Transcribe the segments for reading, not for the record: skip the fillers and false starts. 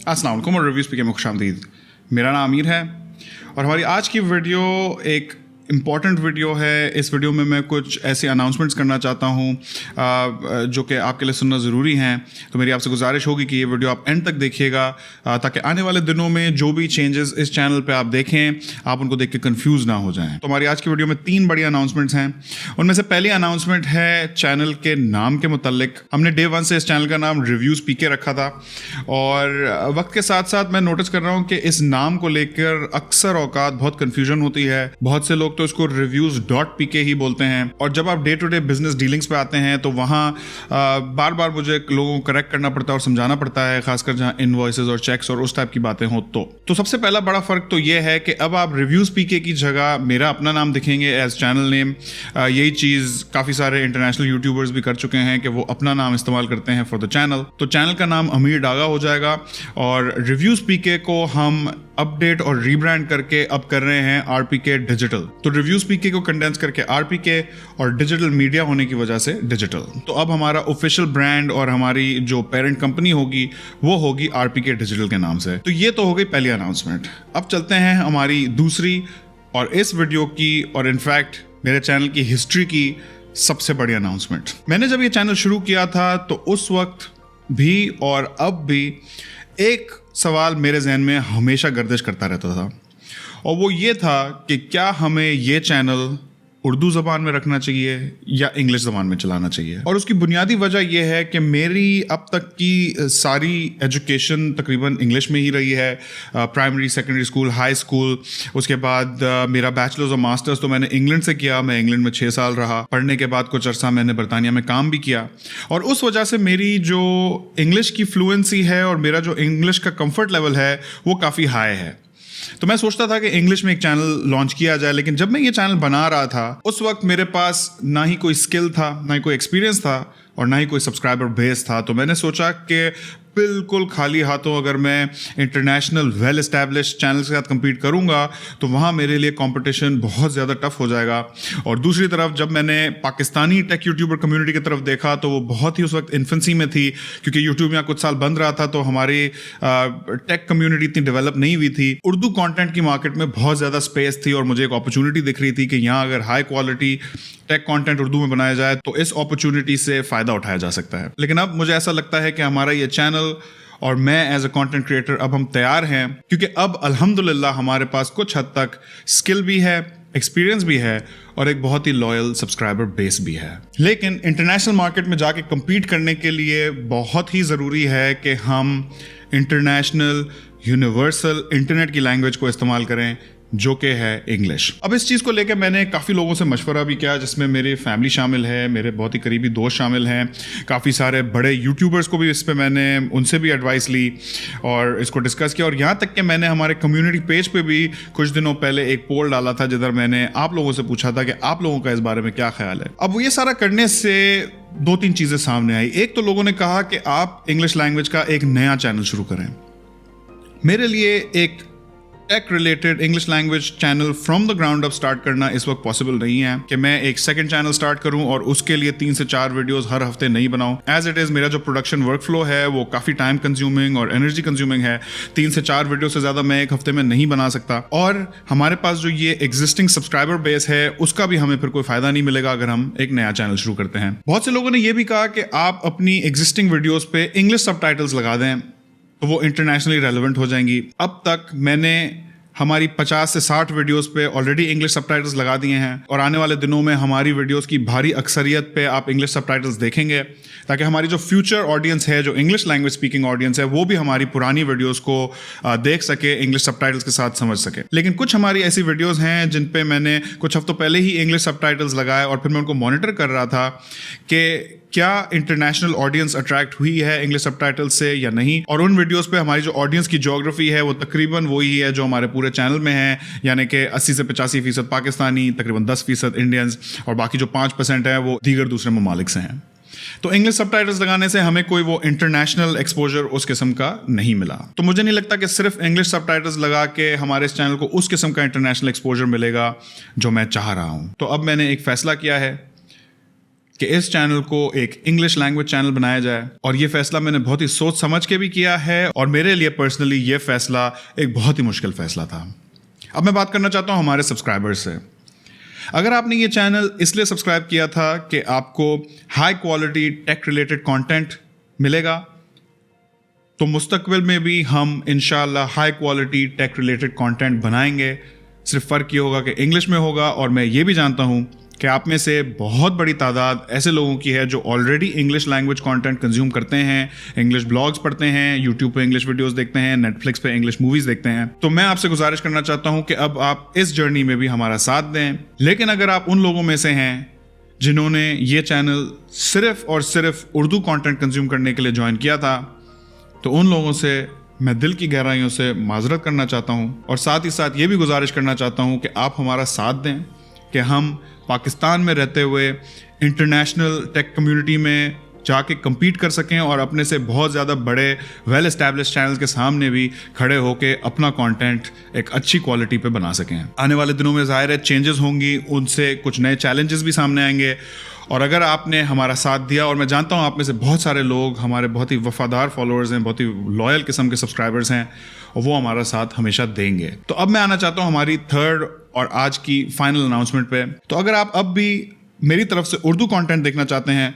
अस्सलाम वालेकुम और रिव्यूज़ पीके में खुशामदीद। मेरा नाम आमिर है और हमारी आज की वीडियो एक इम्पॉर्टेंट वीडियो है। इस वीडियो में मैं कुछ ऐसे अनाउंसमेंट्स करना चाहता हूँ जो कि आपके लिए सुनना ज़रूरी हैं। तो मेरी आपसे गुजारिश होगी कि ये वीडियो आप एंड तक देखिएगा ताकि आने वाले दिनों में जो भी चेंजेस इस चैनल पे आप देखें आप उनको देख के कंफ्यूज ना हो जाएं। तो हमारी आज की वीडियो में 3 बड़ी अनाउंसमेंट्स हैं। उनमें से पहली अनाउंसमेंट है चैनल के नाम के मुतालिक। हमने डे 1 से इस चैनल का नाम रिव्यूज़ पीके रखा था और वक्त के साथ साथ मैं नोटिस कर रहा हूँ कि इस नाम को लेकर अक्सर औकात बहुत कन्फ्यूजन होती है। बहुत से लोग तो इसको reviews.pk ही बोलते हैं और जब आप day to day business dealings पे आते हैं तो वहाँ बार बार मुझे लोगों को करेक्ट करना पड़ता है और समझाना पड़ता है, खासकर जहाँ इनवॉइसेस और चेक्स और उस टाइप की बातें हो। तो सबसे पहला बड़ा फर्क तो ये है कि अब आप रिव्यूज पीके की जगह मेरा अपना नाम दिखेंगे एज चैनल नेम। यही चीज़ काफ़ी सारे इंटरनेशनल यूट्यूबर्स भी कर चुके हैं कि वो अपना नाम इस्तेमाल करते हैं फॉर द चैनल। तो चैनल का नाम अमीर डागा हो जाएगा और रिव्यूज पीके को हम अपडेट और रीब्रांड करके अब कर रहे हैं आरपीके डिजिटल। तो रिव्यूज पीके को कंडेंस करके आरपीके और डिजिटल मीडिया होने की वजह से डिजिटल। तो अब हमारा ऑफिशियल ब्रांड और हमारी जो पेरेंट कंपनी होगी वो होगी आरपीके डिजिटल के नाम से। तो ये तो हो गई पहली अनाउंसमेंट। अब चलते हैं हमारी दूसरी और इस वीडियो की और इनफैक्ट मेरे चैनल की हिस्ट्री की सबसे बड़ी अनाउंसमेंट। मैंने जब ये चैनल शुरू किया था तो उस वक्त भी और अब भी एक सवाल मेरे जहन में हमेशा गर्दिश करता रहता था और वो ये था कि क्या हमें ये चैनल उर्दू ज़बान में रखना चाहिए या इंग्लिश ज़बान में चलाना चाहिए। और उसकी बुनियादी वजह यह है कि मेरी अब तक की सारी एजुकेशन तकरीबन इंग्लिश में ही रही है। Primary, secondary school, high school, उसके बाद मेरा बैचलर्स और मास्टर्स तो मैंने इंग्लैंड से किया। मैं इंग्लैंड में 6 साल रहा। पढ़ने के बाद कुछ अरसा मैंने बरतानिया में काम भी किया और उस वजह से मेरी जो इंग्लिश की फ्लुएंसी है और मेरा जो इंग्लिश का कम्फर्ट लेवल है वो काफ़ी हाई है। तो मैं सोचता था कि इंग्लिश में एक चैनल लॉन्च किया जाए, लेकिन जब मैं ये चैनल बना रहा था उस वक्त मेरे पास ना ही कोई स्किल था, ना ही कोई एक्सपीरियंस था और ना ही कोई सब्सक्राइबर बेस था। तो मैंने सोचा कि बिल्कुल खाली हाथों अगर मैं इंटरनेशनल वेल एस्टैब्लिश चैनल के साथ compete करूंगा तो वहाँ मेरे लिए कंपटीशन बहुत ज़्यादा टफ हो जाएगा। और दूसरी तरफ जब मैंने पाकिस्तानी टेक यूट्यूबर कम्युनिटी की तरफ देखा तो वो बहुत ही उस वक्त इन्फेंसी में थी, क्योंकि यूट्यूब यहाँ कुछ साल बंद रहा था तो हमारी टेक कम्युनिटी इतनी डेवलप नहीं हुई थी। उर्दू कॉन्टेंट की मार्केट में बहुत ज़्यादा स्पेस थी और मुझे एक अपॉर्चुनिटी दिख रही थी कि यहाँ अगर high quality take content Urdu में बनाया जाए तो इस अपॉर्चुनिटी से फ़ायदा उठाया जा सकता है। लेकिन अब मुझे ऐसा लगता है कि हमारा ये चैनल और मैं एज अ कंटेंट क्रिएटर अब हम तैयार हैं, क्योंकि अब अल्हम्दुलिल्लाह हमारे पास कुछ हद तक स्किल भी है, एक्सपीरियंस भी है और एक बहुत ही लॉयल सब्सक्राइबर बेस भी है। लेकिन इंटरनेशनल मार्केट में जाके compete करने के लिए बहुत ही ज़रूरी है कि हम इंटरनेशनल यूनिवर्सल इंटरनेट की लैंग्वेज को इस्तेमाल करें जो कि है इंग्लिश। अब इस चीज़ को लेकर मैंने काफ़ी लोगों से मशवरा भी किया, जिसमें मेरी फैमिली शामिल है, मेरे बहुत ही करीबी दोस्त शामिल हैं, काफ़ी सारे बड़े यूट्यूबर्स को भी इस पे मैंने उनसे भी एडवाइस ली और इसको डिस्कस किया। और यहाँ तक कि मैंने हमारे कम्युनिटी पेज पे भी कुछ दिनों पहले एक पोल डाला था जिधर मैंने आप लोगों से पूछा था कि आप लोगों का इस बारे में क्या ख्याल है। अब ये सारा करने से 2-3 चीज़ें सामने आई। एक तो लोगों ने कहा कि आप इंग्लिश लैंग्वेज का एक नया चैनल शुरू करें। मेरे लिए एक tech related English language channel from the ground up start करना इस वक्त पॉसिबल नहीं है कि मैं एक सेकंड चैनल स्टार्ट करूं और उसके लिए 3 से 4 वीडियोस हर हफ्ते नहीं बनाऊं। एज इट इज़ मेरा जो प्रोडक्शन वर्क फ्लो है वो काफ़ी टाइम कंज्यूमिंग और एनर्जी कंज्यूमिंग है। 3 से 4 वीडियो से ज़्यादा मैं एक हफ्ते में नहीं बना सकता और हमारे पास जो ये एग्जिस्टिंग सब्सक्राइबर बेस है उसका भी हमें फिर कोई फ़ायदा नहीं मिलेगा अगर हम एक नया चैनल शुरू करते हैं। बहुत से लोगों ने यह भी कहा कि आप अपनी एग्जिस्टिंग वीडियोज़ पे इंग्लिश सबटाइटल्स लगा दें तो वो इंटरनेशनली रेलेवेंट हो जाएंगी। अब तक मैंने हमारी 50 से 60 वीडियोस पे ऑलरेडी इंग्लिश सबटाइटल्स लगा दिए हैं और आने वाले दिनों में हमारी वीडियोस की भारी अक्सरियत पे आप इंग्लिश सबटाइटल्स देखेंगे ताकि हमारी जो फ्यूचर ऑडियंस है, जो इंग्लिश लैंग्वेज स्पीकिंग ऑडियंस है, वो भी हमारी पुरानी वीडियोस को देख सके, इंग्लिश सबटाइटल्स के साथ समझ सके। लेकिन कुछ हमारी ऐसी वीडियोस हैं जिन पे मैंने कुछ हफ्तों पहले ही इंग्लिश सबटाइटल्स लगाए और फिर मैं उनको मॉनिटर कर रहा था कि क्या इंटरनेशनल ऑडियंस अट्रैक्ट हुई है इंग्लिश सबटाइटल्स से या नहीं। और उन वीडियोस पे हमारी जो ऑडियंस की ज्योग्राफी है वो तकरीबन वही है जो हमारे पूरे चैनल में है, यानी कि 80 से 85% पाकिस्तानी, तकरीबन 10% इंडियंस और बाकी जो 5% है वो दीगर दूसरे ममालिक से हैं। तो इंग्लिश सबटाइटल्स लगाने से हमें कोई वो इंटरनेशनल एक्सपोजर उस किस्म का नहीं मिला। तो मुझे नहीं लगता कि सिर्फ इंग्लिश सबटाइटल्स लगा के हमारे इस चैनल को उस किस्म का इंटरनेशनल एक्सपोजर मिलेगा जो मैं चाह रहा हूँ। तो अब मैंने एक फैसला किया है کہ इस चैनल को एक इंग्लिश लैंग्वेज चैनल बनाया जाए, और ये फैसला मैंने बहुत ही सोच समझ के भी किया है, और मेरे लिए पर्सनली ये फैसला एक बहुत ही मुश्किल फैसला था। अब मैं बात करना चाहता हूँ हमारे सब्सक्राइबर्स से। अगर आपने ये चैनल इसलिए सब्सक्राइब किया था कि आपको high quality tech related content मिलेगा, तो मुस्तकबिल में भी हम इंशाल्लाह high quality tech related content बनाएंगे। सिर्फ फ़र्क ये होगा कि इंग्लिश में होगा, और मैं ये भी जानता हूँ कि आप में से बहुत बड़ी तादाद ऐसे लोगों की है जो already English language content consume करते हैं, इंग्लिश ब्लॉग्स पढ़ते हैं, यूट्यूब पे इंग्लिश वीडियोस देखते हैं, नेटफ्लिक्स पे इंग्लिश मूवीज़ देखते हैं। तो मैं आपसे गुजारिश करना चाहता हूँ कि अब आप इस जर्नी में भी हमारा साथ दें। लेकिन अगर आप उन लोगों में से हैं जिन्होंने ये चैनल सिर्फ और सिर्फ उर्दू कॉन्टेंट कंज्यूम करने के लिए ज्वाइन किया था, तो उन लोगों से मैं दिल की गहराइयों से माजरत करना चाहता हूँ, और साथ ही साथ ये भी गुजारिश करना चाहता हूँ कि आप हमारा साथ दें कि हम पाकिस्तान में रहते हुए इंटरनेशनल टेक कम्युनिटी में जाके compete कर सकें, और अपने से बहुत ज़्यादा बड़े वेल एस्टैब्लिश चैनल्स के सामने भी खड़े होकर अपना कंटेंट एक अच्छी क्वालिटी पे बना सकें। आने वाले दिनों में ज़ाहिर है चेंजेस होंगी, उनसे कुछ नए चैलेंजेस भी सामने आएंगे, और अगर आपने हमारा साथ दिया, और मैं जानता हूँ आप में से बहुत सारे लोग हमारे बहुत ही वफादार फॉलोअर्स हैं, बहुत ही लॉयल किस्म के सब्सक्राइबर्स हैं, और वो हमारा साथ हमेशा देंगे। तो अब मैं आना चाहता हूँ हमारी थर्ड और आज की फाइनल अनाउंसमेंट पे। तो अगर आप अब भी मेरी तरफ से उर्दू कंटेंट देखना चाहते हैं,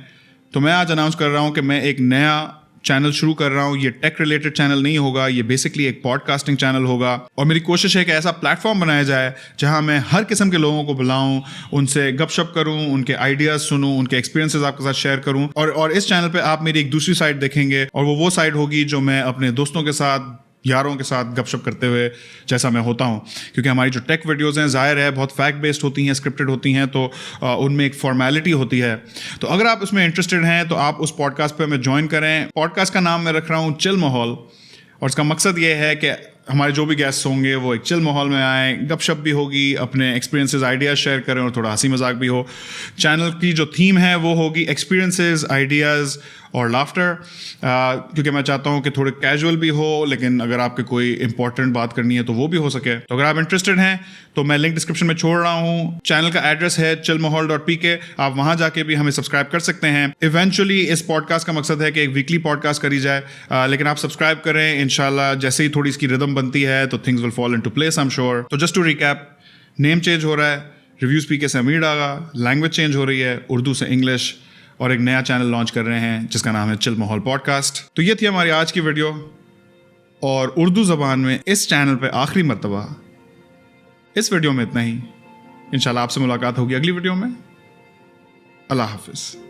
तो मैं आज अनाउंस कर रहा हूँ कि मैं एक नया चैनल शुरू कर रहा हूँ। ये टेक रिलेटेड चैनल नहीं होगा, ये बेसिकली एक पॉडकास्टिंग चैनल होगा, और मेरी कोशिश है कि ऐसा प्लेटफॉर्म बनाया जाए जहाँ मैं हर किस्म के लोगों को बुलाऊं, उनसे गपशप करूं, उनके आइडियाज़ सुनूं, उनके एक्सपीरियंसेस आपके साथ शेयर करूं, और इस चैनल पे आप मेरी एक दूसरी साइड देखेंगे, और वो साइड होगी जो मैं अपने दोस्तों के साथ, यारों के साथ गपशप करते हुए जैसा मैं होता हूँ। क्योंकि हमारी जो टेक वीडियोज़ हैं ज़ाहिर है बहुत फैक्ट बेस्ड होती हैं, स्क्रिप्टेड होती हैं, तो उनमें एक फॉर्मेलिटी होती है। तो अगर आप उसमें इंटरेस्टेड हैं तो आप उस पॉडकास्ट पे हमें ज्वाइन करें। पॉडकास्ट का नाम मैं रख रहा हूँ चिल माहौल, और इसका मकसद ये है कि हमारे जो भी गेस्ट होंगे वो एक चिल माहौल में आए, गपशप भी होगी, अपने एक्सपीरियंसेस आइडियाज़ शेयर करें, और थोड़ा हंसी मजाक भी हो। चैनल की जो थीम है वो होगी एक्सपीरियंसेस, आइडियाज़ और लाफ्टर, क्योंकि मैं चाहता हूँ कि थोड़े कैजुअल भी हो, लेकिन अगर आपके कोई इंपॉर्टेंट बात करनी है तो वो भी हो सके। तो अगर आप इंटरेस्टेड हैं तो मैं लिंक डिस्क्रिप्शन में छोड़ रहा हूँ। चैनल का एड्रेस है chillmahol.pk, आप वहाँ जाके भी हमें सब्सक्राइब कर सकते हैं। इवेंचुअली इस पॉडकास्ट का मकसद है कि एक वीकली पॉडकास्ट करी जाए, लेकिन आप सब्सक्राइब करें। इंशाल्लाह जैसे ही थोड़ी इसकी रिदम बनती है तो things will fall into place, I am sure. तो just to recap, name change हो रहा है, रिव्यूज़ पीके से अमीर डागा, लैंग्वेज चेंज हो रही है उर्दू से इंग्लिश, और एक नया चैनल लॉन्च कर रहे हैं जिसका नाम है चिल माहौल पॉडकास्ट। तो ये थी हमारी आज की वीडियो, और उर्दू ज़बान में इस चैनल पे आखिरी मर्तबा इस वीडियो में इतना ही। इंशाल्लाह आपसे मुलाकात होगी अगली वीडियो में। अल्लाह हाफिज़।